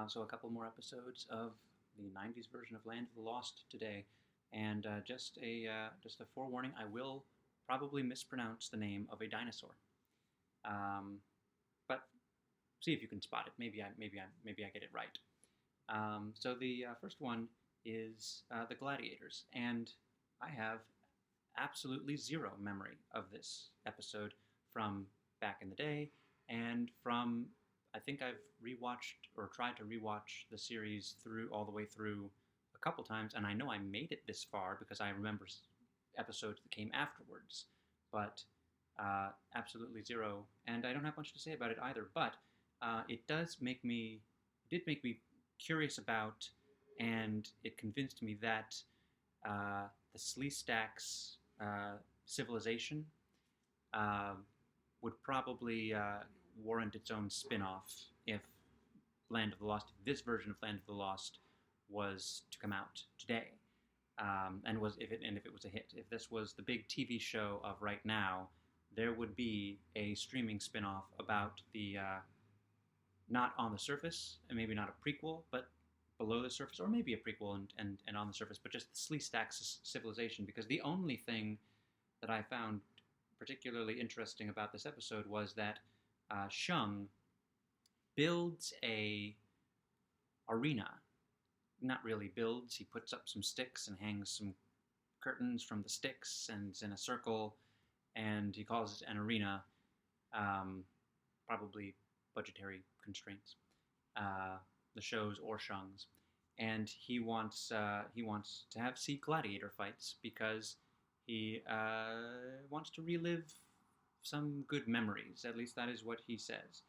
So a couple more episodes of the '90s version of Land of the Lost today, and just a forewarning: I will probably mispronounce the name of a dinosaur, um, but see if you can spot it. Maybe I get it right. So the first one is the Gladiators, and I have absolutely zero memory of this episode from back in the day, and from I think I've rewatched or tried to rewatch the series through all the way through a couple times, and I know I made it this far because I remember episodes that came afterwards, but absolutely zero, and I don't have much to say about it either. But it did make me curious about, and it convinced me that the Sleestak's civilization uh, would probably warrant its own spin-off if this version of Land of the Lost was to come out today, and if it was a hit, if this was the big TV show of right now, there would be a streaming spin-off about the not on the surface, and maybe not a prequel, but below the surface, or maybe a prequel and on the surface, but just the Sleestak civilization. Because the only thing that I found particularly interesting about this episode was that Shung builds a arena. Not really builds. He puts up some sticks and hangs some curtains from the sticks, and it's in a circle, and he calls it an arena. Probably budgetary constraints. The shows or Shung's, and he wants to see gladiator fights because he wants to relive some good memories. At least that is what he says.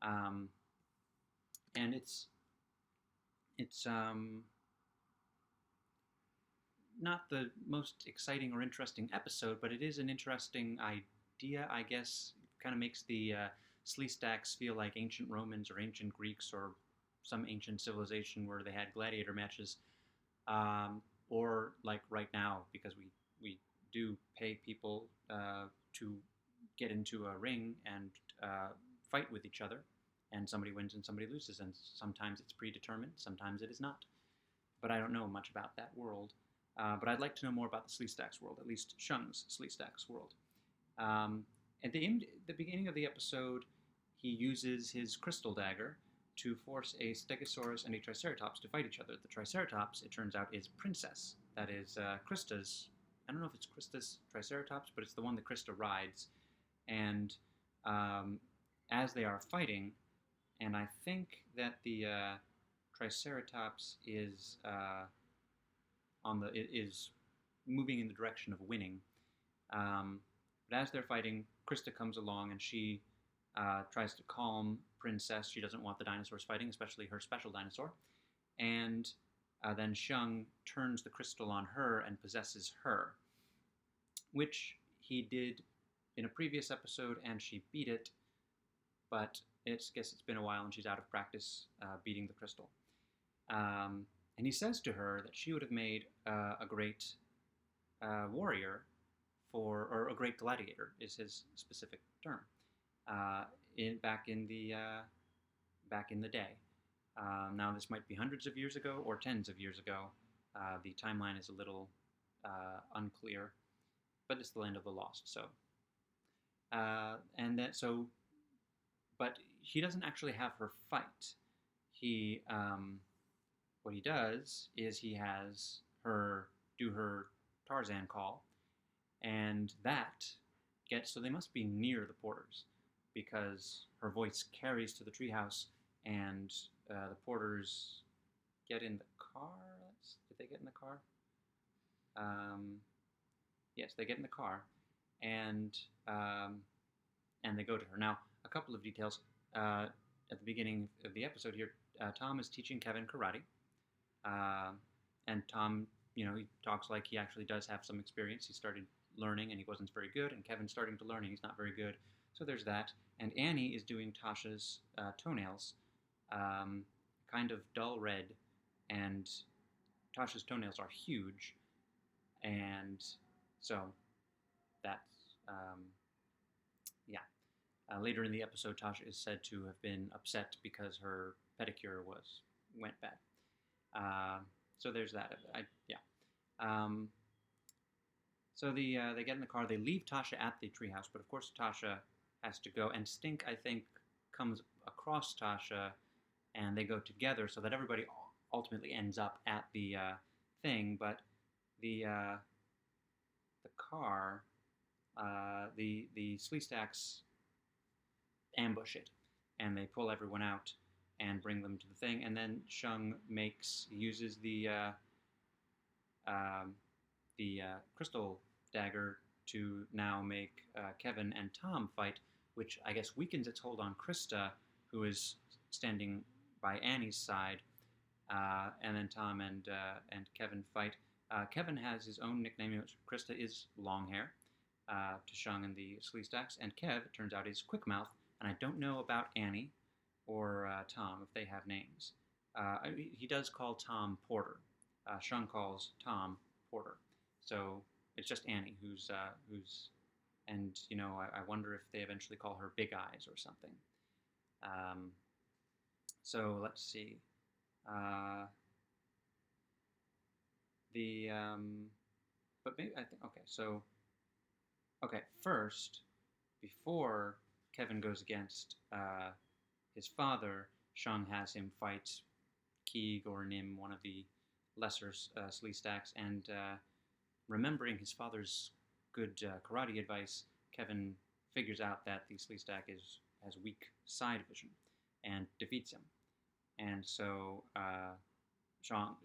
And it's not the most exciting or interesting episode, but it is an interesting idea, I guess. It kind of makes the Sleestaks feel like ancient Romans or ancient Greeks or some ancient civilization where they had gladiator matches, or like right now, because we do pay people to get into a ring and fight with each other, and somebody wins and somebody loses, and sometimes it's predetermined, sometimes it is not. But I don't know much about that world. But I'd like to know more about the Sleestak's world, at least Shung's Sleestak's world. At the beginning of the episode, he uses his crystal dagger to force a Stegosaurus and a Triceratops to fight each other. The Triceratops, it turns out, is Princess. That is Krista's. I don't know if it's Krista's Triceratops, but it's the one that Krista rides. And as they are fighting, and I think that the Triceratops is is moving in the direction of winning. But as they're fighting, Krista comes along and she tries to calm Princess. She doesn't want the dinosaurs fighting, especially her special dinosaur. And then Shung turns the crystal on her and possesses her, which he did in a previous episode, and she beat it. But I guess it's been a while, and she's out of practice beating the crystal. And he says to her that she would have made a great warrior or a great gladiator is his specific term. Back in the day. Now this might be hundreds of years ago or tens of years ago. The timeline is a little unclear, but it's the Land of the Lost. So, but he doesn't actually have her fight. What he does is he has her do her Tarzan call, and so they must be near the porters, because her voice carries to the treehouse, and the porters get in the car. Did they get in the car? Yes, they get in the car, and they go to her. Now, a couple of details. At the beginning of the episode here, Tom is teaching Kevin karate, and Tom, he talks like he actually does have some experience. He started learning, and he wasn't very good, and Kevin's starting to learn, and he's not very good. So there's that. And Annie is doing Tasha's toenails, kind of dull red, and Tasha's toenails are huge, and so that's, yeah. Later in the episode, Tasha is said to have been upset because her pedicure went bad. Uh, so there's that. Yeah. Um, so they get in the car. They leave Tasha at the treehouse, but of course Tasha has to go. And Stink, I think, comes across Tasha, and they go together, so that everybody ultimately ends up at the thing. But the car, the Sleestaks ambush it, and they pull everyone out and bring them to the thing. And then Shung uses crystal dagger to now make Kevin and Tom fight, which I guess weakens its hold on Krista, who is standing by Annie's side. And then Tom and Kevin fight. Kevin has his own nickname. Krista is Longhair to Shung and the Sleestaks, and Kev, it turns out, is Quickmouth. And I don't know about Annie or Tom if they have names. He does call Tom Porter. Shung calls Tom Porter. So it's just Annie who's and I wonder if they eventually call her Big Eyes or something. So let's see. But maybe I think first, before Kevin goes against his father, Shung has him fight Keeg or Nim, one of the lesser Sleestaks, and remembering his father's good karate advice, Kevin figures out that the Sleestak has weak side vision and defeats him. And so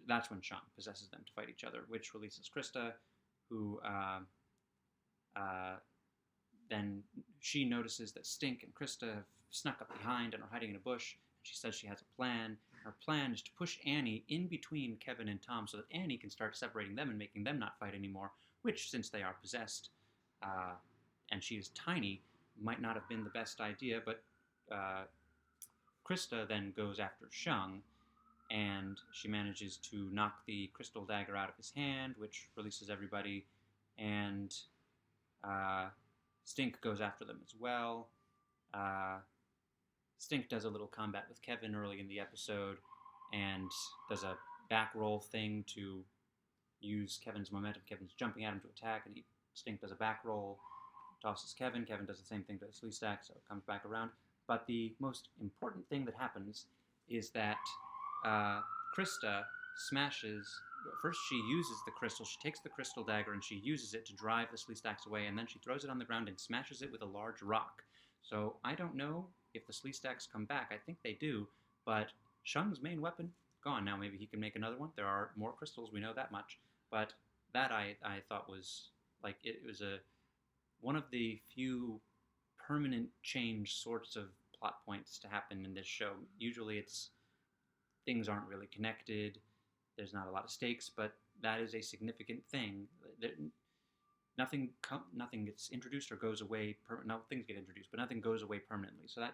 that's when Shung possesses them to fight each other, which releases Krista, who then she notices that Stink and Krista have snuck up behind and are hiding in a bush. She says she has a plan. Her plan is to push Annie in between Kevin and Tom so that Annie can start separating them and making them not fight anymore, which, since they are possessed and she is tiny, might not have been the best idea. But Krista then goes after Shung, and she manages to knock the crystal dagger out of his hand, which releases everybody, and Stink goes after them as well. Stink does a little combat with Kevin early in the episode and does a back roll thing to use Kevin's momentum. Kevin's jumping at him to attack, and Stink does a back roll, tosses Kevin. Kevin does the same thing to the Sleestak, so it comes back around. But the most important thing that happens is that Krista smashes. First, she uses the crystal. She takes the crystal dagger and she uses it to drive the Sleestaks away, and then she throws it on the ground and smashes it with a large rock. So I don't know if the Sleestaks come back. I think they do, but Shung's main weapon, gone. Now maybe he can make another one. There are more crystals, we know that much. But that I thought was, like, it was one of the few permanent change sorts of plot points to happen in this show. Usually things aren't really connected. There's not a lot of stakes, but that is a significant thing. Nothing gets introduced or goes away. Things get introduced, but nothing goes away permanently. So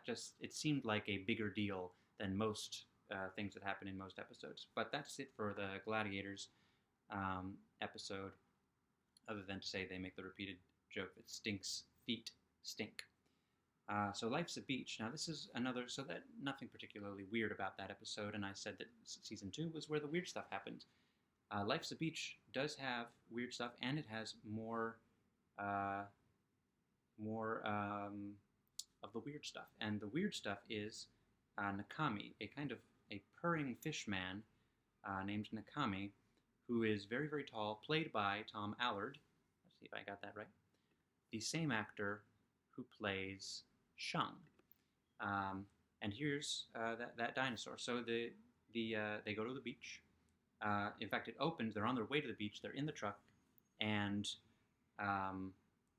it seemed like a bigger deal than most things that happen in most episodes. But that's it for the Gladiators episode, other than to say they make the repeated joke that Stink's feet stink. So Life's a Beach. Now this is another, so that nothing particularly weird about that episode, and I said that season 2 was where the weird stuff happened. Life's a Beach does have weird stuff, and it has more of the weird stuff. And the weird stuff is Nakami, a kind of a purring fish man named Nakami, who is very, very tall, played by Tom Allard. Let's see if I got that right. The same actor who plays Shung. And here's that dinosaur. So they go to the beach. In fact, it opens. They're on their way to the beach. They're in the truck, and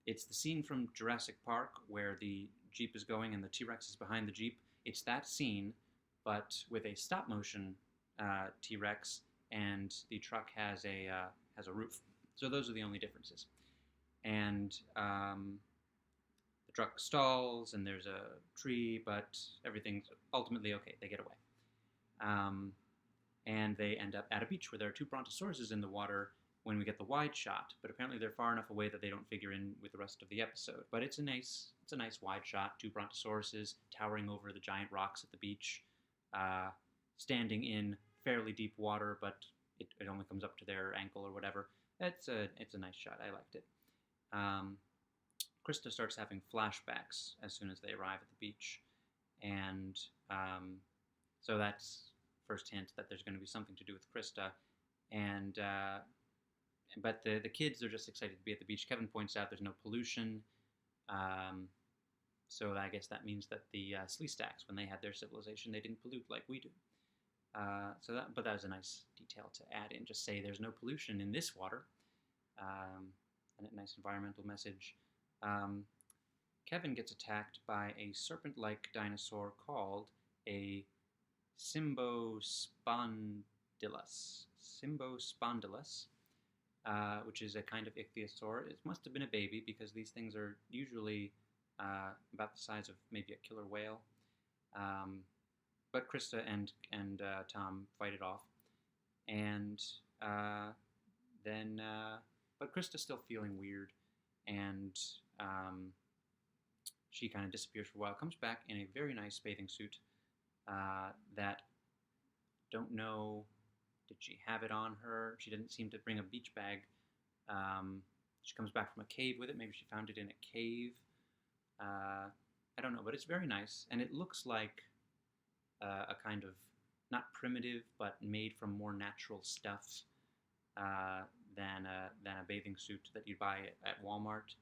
it's the scene from Jurassic Park where the Jeep is going and the T-Rex is behind the Jeep. It's that scene, but with a stop-motion T-Rex, and the truck has a roof. So those are the only differences. And the truck stalls, and there's a tree, but everything's ultimately okay. They get away. And they end up at a beach where there are 2 brontosauruses in the water, when we get the wide shot, but apparently they're far enough away that they don't figure in with the rest of the episode. But it's a nice wide shot. Two brontosauruses towering over the giant rocks at the beach, standing in fairly deep water, but it only comes up to their ankle or whatever. It's a nice shot. I liked it. Krista starts having flashbacks as soon as they arrive at the beach, and so that's first hint that there's going to be something to do with Krista. And but the kids are just excited to be at the beach. Kevin points out there's no pollution, so I guess that means that the Sleestaks, when they had their civilization, they didn't pollute like we do. But that was a nice detail to add in. Just say there's no pollution in this water, and a nice environmental message. Kevin gets attacked by a serpent-like dinosaur called a Symbospondylus, which is a kind of ichthyosaur. It must have been a baby because these things are usually about the size of maybe a killer whale. But Krista and Tom fight it off, and but Krista's still feeling weird, and she kind of disappears for a while. Comes back in a very nice bathing suit that don't know. Did she have it on her? She didn't seem to bring a beach bag. She comes back from a cave with it. Maybe she found it in a cave. I don't know, but it's very nice, and it looks like a kind of, not primitive, but made from more natural stuff than a bathing suit that you'd buy at Walmart.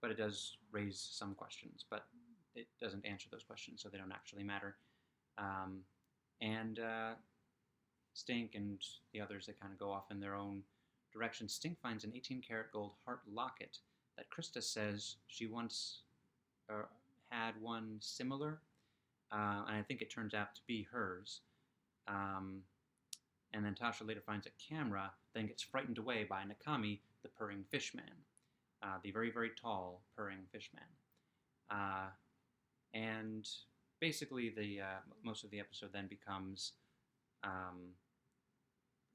But it does raise some questions, but it doesn't answer those questions, so they don't actually matter. And Stink and the others, they kind of go off in their own direction. Stink finds an 18-karat gold heart locket that Krista says she once had one similar, and I think it turns out to be hers. And then Tasha later finds a camera, then gets frightened away by Nakami, the purring fishman, the very, very tall purring fishman. And basically, the most of the episode then becomes,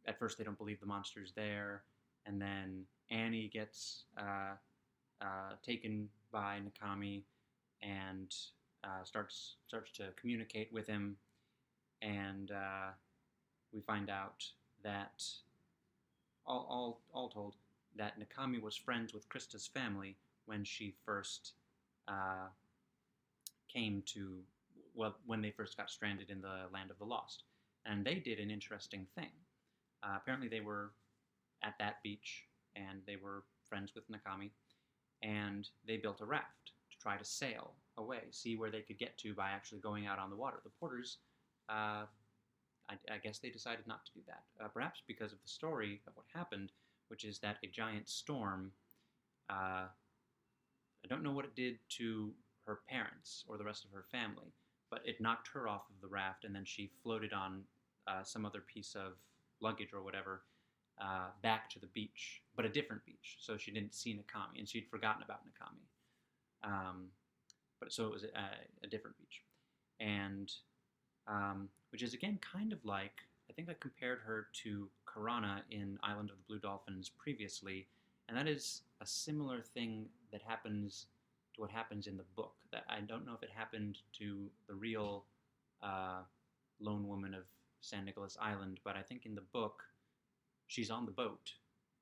at first they don't believe the monster's there, and then Annie gets taken by Nakami and starts to communicate with him, and we find out that, all told, that Nakami was friends with Krista's family when she first came to, well, when they first got stranded in the Land of the Lost. And they did an interesting thing. Apparently they were at that beach, and they were friends with Nakami, and they built a raft to try to sail away, see where they could get to by actually going out on the water. The porters, I guess they decided not to do that, perhaps because of the story of what happened, which is that a giant storm, I don't know what it did to her parents or the rest of her family, but it knocked her off of the raft, and then she floated on some other piece of luggage or whatever back to the beach, but a different beach, so she didn't see Nakami, and she'd forgotten about Nakami. But so it was a different beach, and which is again kind of like, I think I compared her to Karana in Island of the Blue Dolphins previously, and that is a similar thing that happens to what happens in the book. That I don't know if it happened to the real lone woman of San Nicolas Island, but I think in the book she's on the boat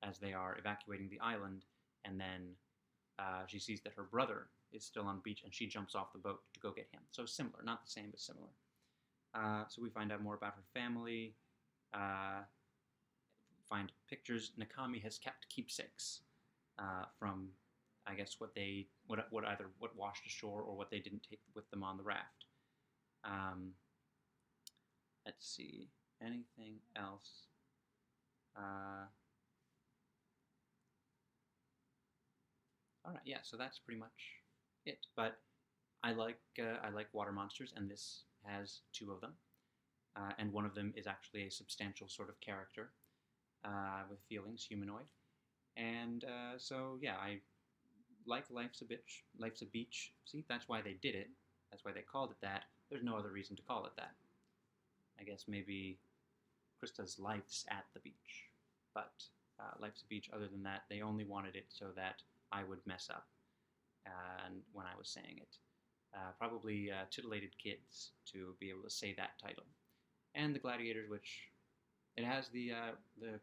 as they are evacuating the island, and then she sees that her brother is still on the beach, and she jumps off the boat to go get him. So similar, not the same, but similar. So we find out more about her family, find pictures. Nakami has kept keepsakes from, I guess, what washed ashore or what they didn't take with them on the raft. Let's see, anything else? All right, yeah. So that's pretty much it. But I like water monsters, and this has two of them, and one of them is actually a substantial sort of character with feelings, humanoid, and so yeah, I like Life's a Beach. See, that's why they did it. That's why they called it that. There's no other reason to call it that. I guess maybe Krista's life's at the beach. but Life's a Beach, other than that, they only wanted it so that I would mess up and when I was saying it. Probably titillated kids to be able to say that title. And the Gladiators, which it has the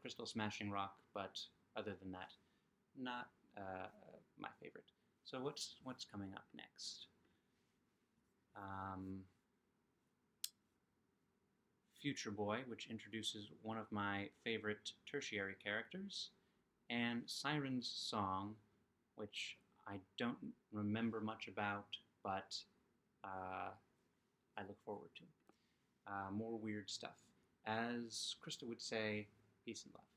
crystal smashing rock, but other than that, not my favorite. So what's coming up next? Future Boy, which introduces one of my favorite tertiary characters, and Siren's Song, which I don't remember much about, but I look forward to. More weird stuff. As Krista would say, peace and love.